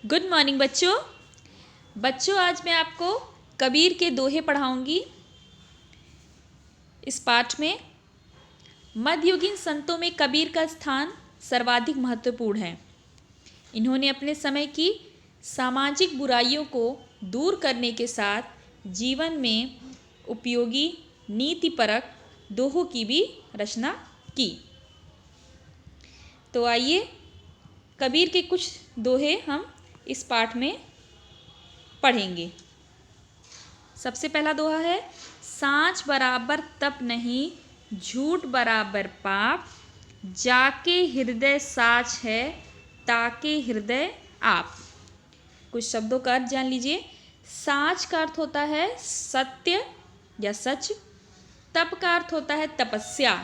Good morning बच्चों आज मैं आपको कबीर के दोहे पढ़ाऊंगी। इस पाठ में मध्ययुगीन संतों में कबीर का स्थान सर्वाधिक महत्वपूर्ण है। इन्होंने अपने समय की सामाजिक बुराइयों को दूर करने के साथ जीवन में उपयोगी नीतिपरक दोहों की भी रचना की। तो आइए कबीर के कुछ दोहे हम इस पाठ में पढ़ेंगे। सबसे पहला दोहा है, सांच बराबर तप नहीं, झूठ बराबर पाप, जाके हृदय साच है, ताके हृदय आप। कुछ शब्दों का अर्थ जान लीजिए। सांच का अर्थ होता है सत्य या सच, तप का अर्थ होता है तपस्या,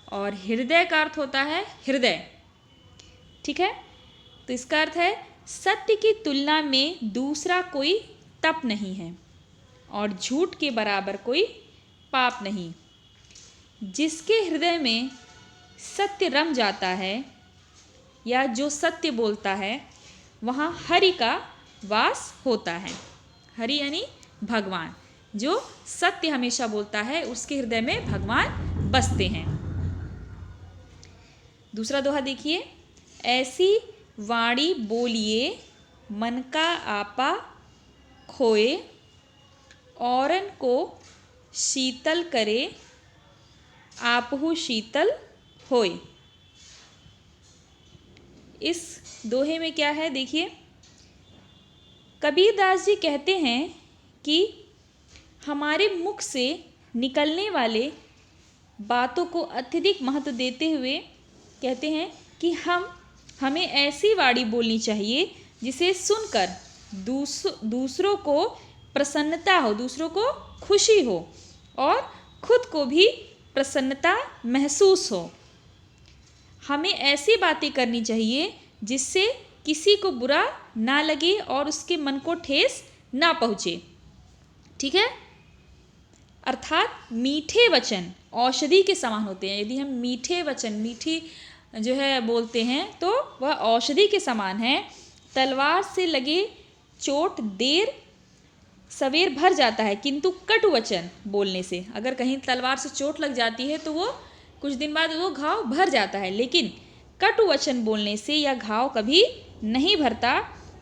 और हृदय का अर्थ होता है हृदय। ठीक है, तो इसका अर्थ है सत्य की तुलना में दूसरा कोई तप नहीं है और झूठ के बराबर कोई पाप नहीं। जिसके हृदय में सत्य रम जाता है या जो सत्य बोलता है वहाँ हरि का वास होता है। हरि यानी भगवान, जो सत्य हमेशा बोलता है उसके हृदय में भगवान बसते हैं। दूसरा दोहा देखिए, ऐसी वाणी बोलिए मन का आपा खोए, औरन को शीतल करे आपहु शीतल होए। इस दोहे में क्या है देखिए, कबीरदास जी कहते हैं कि हमारे मुख से निकलने वाले बातों को अत्यधिक महत्व देते हुए कहते हैं कि हमें ऐसी वाणी बोलनी चाहिए जिसे सुनकर दूसरों को प्रसन्नता हो, दूसरों को खुशी हो और खुद को भी प्रसन्नता महसूस हो। हमें ऐसी बातें करनी चाहिए जिससे किसी को बुरा ना लगे और उसके मन को ठेस ना पहुँचे। ठीक है, अर्थात मीठे वचन औषधि के समान होते हैं। यदि हम मीठे वचन मीठी जो है बोलते हैं तो वह औषधि के समान है। तलवार से लगे चोट देर सवेर भर जाता है, किंतु कटु वचन बोलने से, अगर कहीं तलवार से चोट लग जाती है तो वो कुछ दिन बाद वो घाव भर जाता है, लेकिन कटु वचन बोलने से यह घाव कभी नहीं भरता।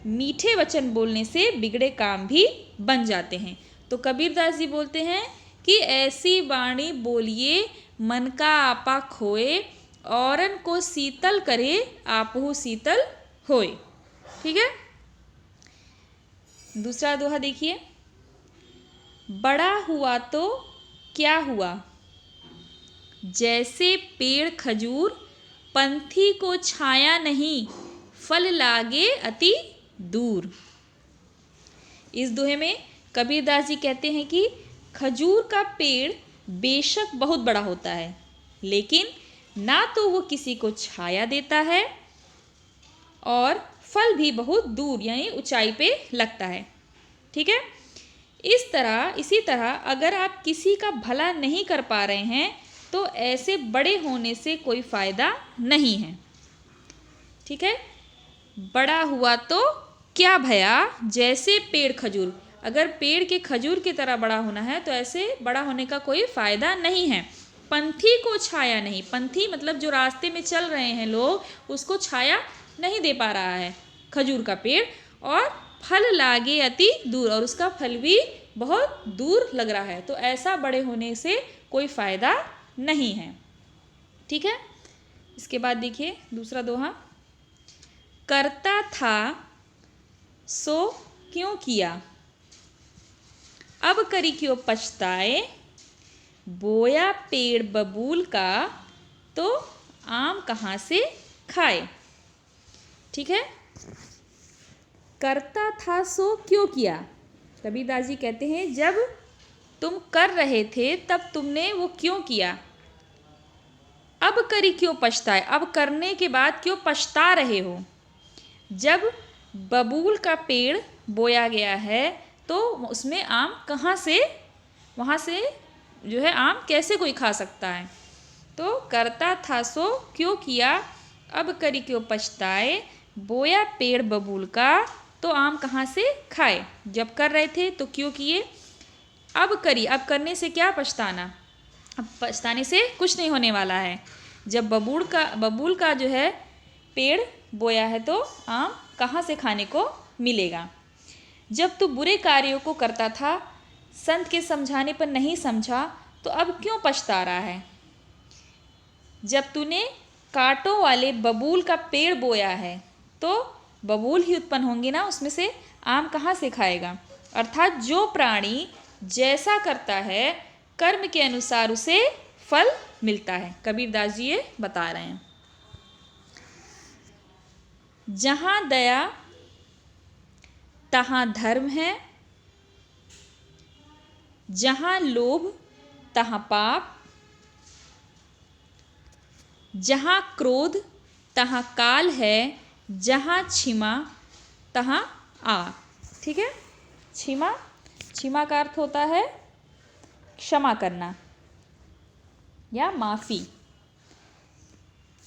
मीठे वचन बोलने से बिगड़े काम भी बन जाते हैं। तो कबीरदास जी बोलते हैं कि ऐसी वाणी बोलिए मन का आपा खोए, औरन को शीतल करे आपहु शीतल होए। ठीक है, दूसरा दोहा देखिए, बड़ा हुआ तो क्या हुआ, जैसे पेड़ खजूर पंथी को छाया नहीं, फल लागे अति दूर। इस दोहे में कबीरदास जी कहते हैं कि खजूर का पेड़ बेशक बहुत बड़ा होता है, लेकिन ना तो वो किसी को छाया देता है और फल भी बहुत दूर यानी ऊंचाई पे लगता है। ठीक है, इसी तरह अगर आप किसी का भला नहीं कर पा रहे हैं तो ऐसे बड़े होने से कोई फ़ायदा नहीं है। ठीक है, बड़ा हुआ तो क्या भया, जैसे पेड़ खजूर, अगर पेड़ के खजूर की तरह बड़ा होना है तो ऐसे बड़ा होने का कोई फ़ायदा नहीं है। पंथी को छाया नहीं, पंथी मतलब जो रास्ते में चल रहे हैं लोग, उसको छाया नहीं दे पा रहा है खजूर का पेड़, और फल लागे अति दूर, और उसका फल भी बहुत दूर लग रहा है। तो ऐसा बड़े होने से कोई फ़ायदा नहीं है। ठीक है, इसके बाद देखिए दूसरा दोहा, करता था सो क्यों किया, अब करी क्यों पछताए, बोया पेड़ बबूल का तो आम कहाँ से खाए। ठीक है, करता था सो क्यों किया, कबीरदास जी कहते हैं जब तुम कर रहे थे तब तुमने वो क्यों किया, अब करी क्यों पछताए, अब करने के बाद क्यों पछता रहे हो। जब बबूल का पेड़ बोया गया है तो उसमें आम कहाँ से, वहाँ से जो है आम कैसे कोई खा सकता है। तो करता था सो क्यों किया, अब करी क्यों पछताए, बोया पेड़ बबूल का तो आम कहाँ से खाए। जब कर रहे थे तो क्यों किए, अब करिए, अब करने से क्या पछताना, अब पछताने से कुछ नहीं होने वाला है। जब बबूल का जो है पेड़ बोया है तो आम कहाँ से खाने को मिलेगा। जब तू बुरे कार्यों को करता था, संत के समझाने पर नहीं समझा, तो अब क्यों पछता रहा है। जब तूने कांटों वाले बबूल का पेड़ बोया है तो बबूल ही उत्पन्न होंगे ना, उसमें से आम कहाँ से खाएगा। अर्थात जो प्राणी जैसा करता है कर्म के अनुसार उसे फल मिलता है। कबीरदास जी ये बता रहे हैं। जहाँ दया तहाँ धर्म है, जहाँ लोभ तहाँ पाप, जहाँ क्रोध तहाँ काल है, जहाँ क्षमा तहाँ आग। ठीक है, क्षमा का अर्थ होता है क्षमा करना या माफ़ी।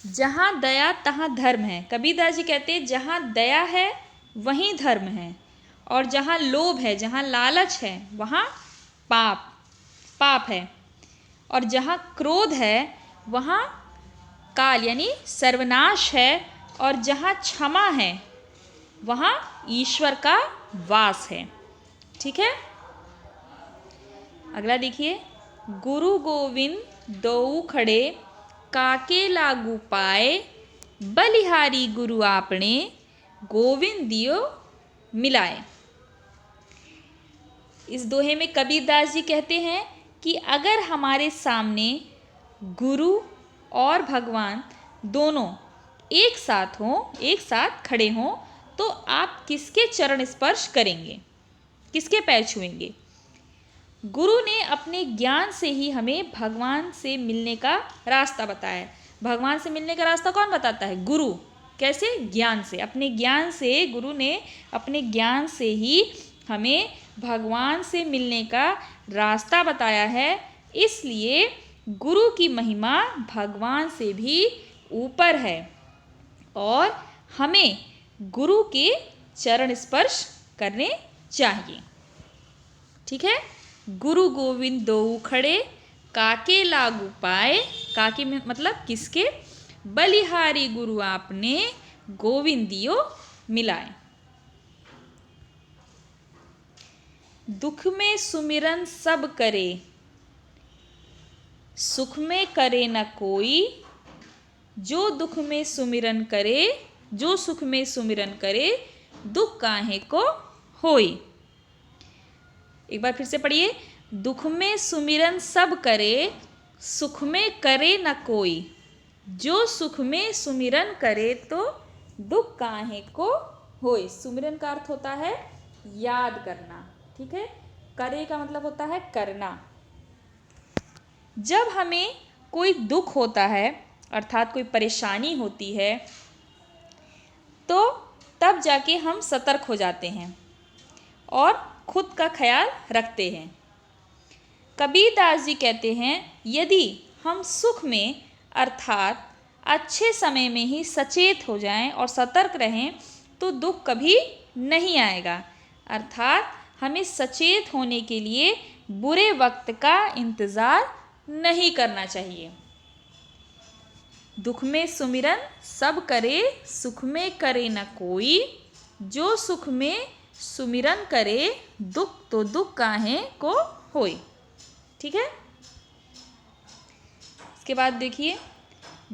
जहाँ दया तहाँ धर्म है। कबीरदास जी कहते हैं जहाँ दया है वहीं धर्म है, और जहाँ लोभ है, जहाँ लालच है, वहाँ पाप है, और जहाँ क्रोध है वहाँ काल यानी सर्वनाश है, और जहाँ क्षमा है वहाँ ईश्वर का वास है। ठीक है, अगला देखिए। गुरु गोविंद दोऊ खड़े, काके लागू पाए, बलिहारी गुरु आपने, गोविंद दियो मिलाए। इस दोहे में कबीरदास जी कहते हैं कि अगर हमारे सामने गुरु और भगवान दोनों एक साथ खड़े हों, तो आप किसके चरण स्पर्श करेंगे, किसके पैर छुएंगे। गुरु ने अपने ज्ञान से ही हमें भगवान से मिलने का रास्ता बताया है। भगवान से मिलने का रास्ता कौन बताता है, गुरु। कैसे, ज्ञान से। अपने ज्ञान से, गुरु ने अपने ज्ञान से ही हमें भगवान से मिलने का रास्ता बताया है। इसलिए गुरु की महिमा भगवान से भी ऊपर है, और हमें गुरु के चरण स्पर्श करने चाहिए। ठीक है, गुरु गोविंद दोऊ खड़े, काके लागू पाए, काके में मतलब किसके, बलिहारी गुरु आपने, गोविंद दियो मिलाए। दुख में सुमिरन सब करे, सुख में करे न कोई, जो दुख में सुमिरन करे, जो सुख में सुमिरन करे, दुख काहे को होई। एक बार फिर से पढ़िए। दुख में सुमिरन सब करे, सुख में करे न कोई, जो सुख में सुमिरन करे, तो दुख काहे को होई। सुमिरन का अर्थ होता है याद करना। ठीक है, करे का मतलब होता है करना। जब हमें कोई दुख होता है, अर्थात कोई परेशानी होती है, तो तब जाके हम सतर्क हो जाते हैं और खुद का ख्याल रखते हैं। कबीरदास जी कहते हैं यदि हम सुख में अर्थात अच्छे समय में ही सचेत हो जाएं और सतर्क रहें, तो दुख कभी नहीं आएगा। अर्थात हमें सचेत होने के लिए बुरे वक्त का इंतज़ार नहीं करना चाहिए। दुख में सुमिरन सब करे, सुख में करे न कोई, जो सुख में सुमिरन करे, दुख तो दुख काहे को होई। ठीक है, इसके बाद देखिए।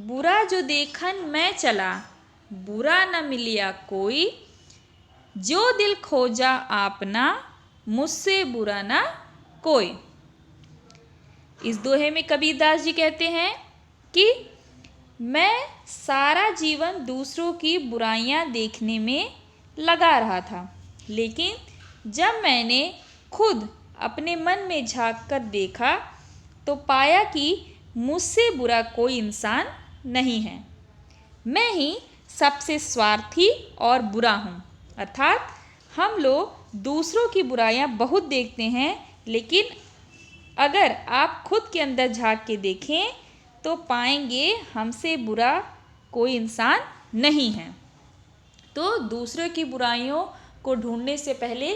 बुरा जो देखन मैं चला, बुरा न मिलिया कोई, जो दिल खोजा आपना, मुझसे बुरा न कोई। इस दोहे में कबीरदास जी कहते हैं कि मैं सारा जीवन दूसरों की बुराइयां देखने में लगा रहा था, लेकिन जब मैंने खुद अपने मन में झांक कर देखा तो पाया कि मुझसे बुरा कोई इंसान नहीं है। मैं ही सबसे स्वार्थी और बुरा हूँ। अर्थात हम लोग दूसरों की बुराइयां बहुत देखते हैं, लेकिन अगर आप खुद के अंदर झांक के देखें तो पाएंगे हमसे बुरा कोई इंसान नहीं है। तो दूसरों की बुराइयों को ढूंढने से पहले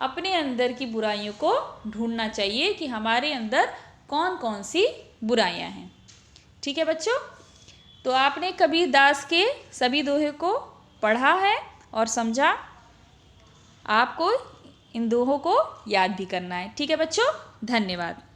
अपने अंदर की बुराइयों को ढूंढना चाहिए कि हमारे अंदर कौन कौन सी बुराइयां हैं। ठीक है बच्चों, तो आपने कबीर दास के सभी दोहे को पढ़ा है और समझा। आपको इन दोहों को याद भी करना है। ठीक है बच्चों, धन्यवाद।